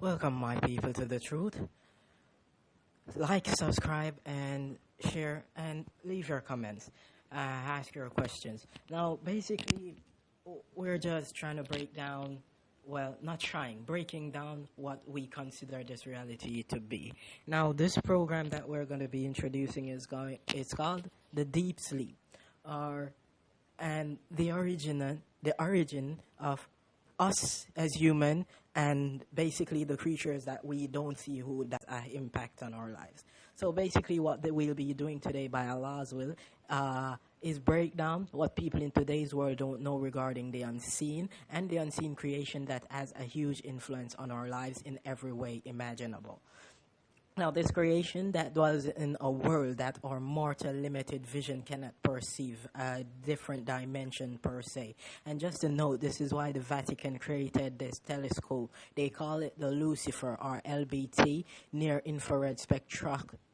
Welcome, my people, to the truth. Like, subscribe, and share, and leave your comments. Ask your questions. Now, basically, we're just trying to break down, well, not trying, breaking down what we consider this reality to be. Now, this program that we're going to be introducing it's called the Deep Sleep, or and the origin of us as human and basically the creatures that we don't see who that impact on our lives. So basically what we'll be doing today by Allah's will is break down what people in today's world don't know regarding the unseen and the unseen creation that has a huge influence on our lives in every way imaginable. Now, this creation that was in a world that our mortal limited vision cannot perceive, a different dimension per se. And just to note, this is why the Vatican created this telescope. They call it the Lucifer, or LBT, Near Infrared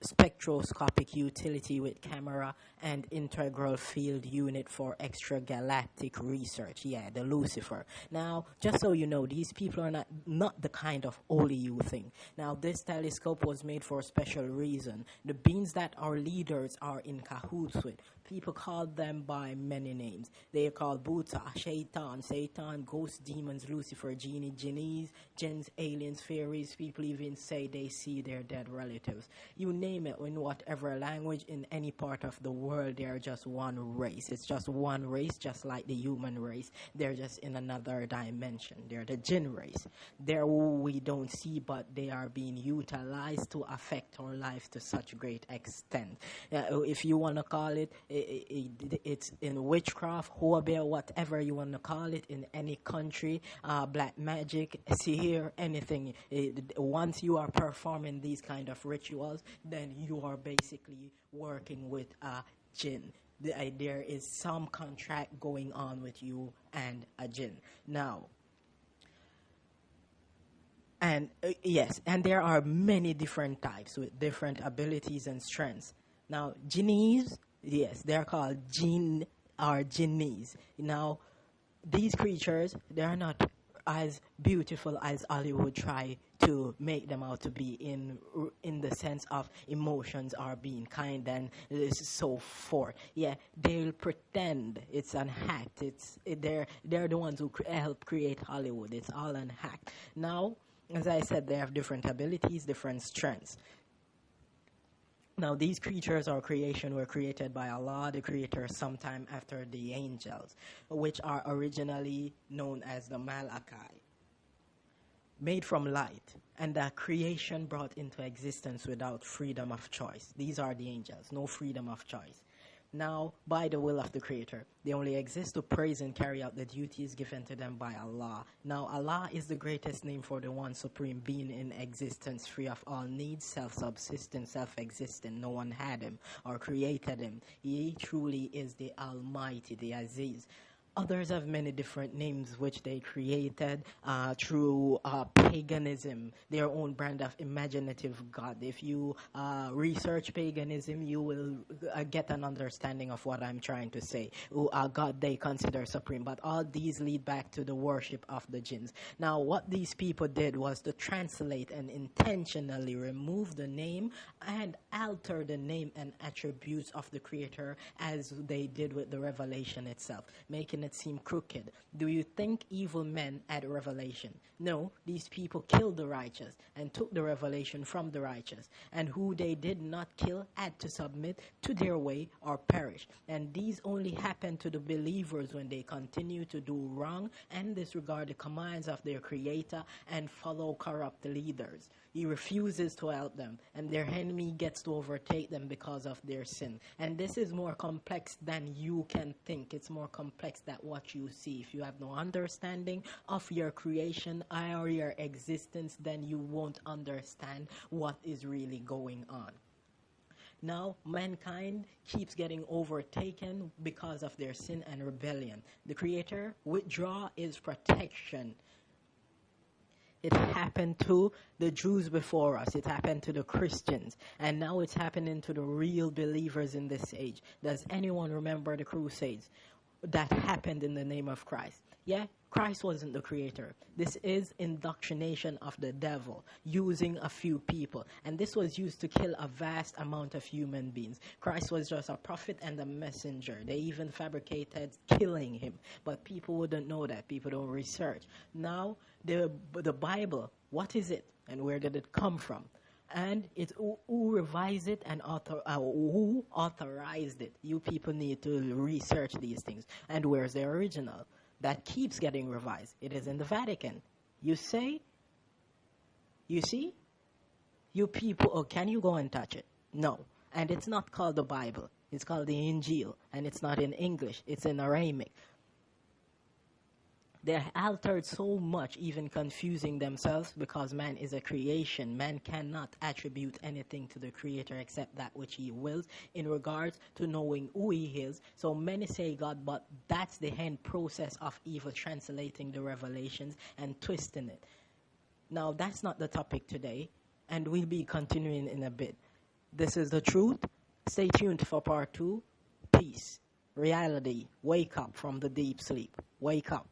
Spectroscopic Utility with Camera and Integral Field Unit for Extragalactic Research. Yeah, the Lucifer. Now, just so you know, these people are not the kind of only you think. Now, this telescope was made for a special reason. The beings that our leaders are in cahoots with, people call them by many names. They are called Buddha, Shaitan, Satan, ghosts, demons, Lucifer, genie, jinnis, jinns, aliens, fairies. People even say they see their dead relatives. You name it, in whatever language, in any part of the world, they are just one race. It's just one race, just like the human race. They're just in another dimension. They're the jinn race. They're who we don't see, but they are being utilized to affect our life to such great extent. If you want to call it, it's in witchcraft, Hoabea, whatever you want to call it, in any country, black magic, sihir, anything. Once you are performing these kind of rituals, then you are basically working with a jinn. There is some contract going on with you and a jinn. Now, and yes, and there are many different types with different abilities and strengths. Now, jinnis, yes, they're called jinn or jinnis. Now, these creatures, they are not as beautiful as Hollywood try to make them out to be in the sense of emotions are being kind and so forth. Yeah, they'll pretend it's an act. They're the ones who help create Hollywood. It's all an act. Now, as I said, they have different abilities, different strengths. Now, these creatures or creation were created by Allah, the Creator, sometime after the angels, which are originally known as the Malachi, made from light, and that creation brought into existence without freedom of choice. These are the angels, no freedom of choice. Now, by the will of the Creator, they only exist to praise and carry out the duties given to them by Allah. Now, Allah is the greatest name for the one supreme being in existence, free of all needs, self-subsistent, self-existent. No one had him or created him. He truly is the Almighty, the Aziz. Others have many different names which they created through paganism, their own brand of imaginative God. If you research paganism, you will get an understanding of what I'm trying to say. God they consider supreme, but all these lead back to the worship of the jinns. Now, what these people did was to translate and intentionally remove the name and alter the name and attributes of the Creator as they did with the revelation itself, making it seem crooked. Do you think evil men had revelation? No, these people killed the righteous and took the revelation from the righteous, and who they did not kill had to submit to their way or perish. And these only happen to the believers when they continue to do wrong and disregard the commands of their Creator and follow corrupt leaders. He refuses to help them, and their enemy gets to overtake them because of their sin. And this is more complex than you can think. It's more complex than what you see. If you have no understanding of your creation or your existence, then you won't understand what is really going on. Now, mankind keeps getting overtaken because of their sin and rebellion. The Creator withdraw his protection. It happened to the Jews before us. It happened to the Christians. And now it's happening to the real believers in this age. Does anyone remember the Crusades that happened in the name of Christ? Yeah, Christ wasn't the creator. This is indoctrination of the devil using a few people. And this was used to kill a vast amount of human beings. Christ was just a prophet and a messenger. They even fabricated killing him. But people wouldn't know that. People don't research. Now, the Bible, what is it? And where did it come from? And it's who revised it and who authorized it. You people need to research these things. And where's the original? That keeps getting revised. It is in the Vatican. You say, you see, you people, oh, can you go and touch it? No. And it's not called the Bible. It's called the Injil. And it's not in English. It's in Aramaic. They're altered so much, even confusing themselves, because man is a creation. Man cannot attribute anything to the Creator except that which he wills in regards to knowing who he is. So many say God, but that's the end process of evil, translating the revelations and twisting it. Now, that's not the topic today, and we'll be continuing in a bit. This is the truth. Stay tuned for part 2. Peace. Reality. Wake up from the deep sleep. Wake up.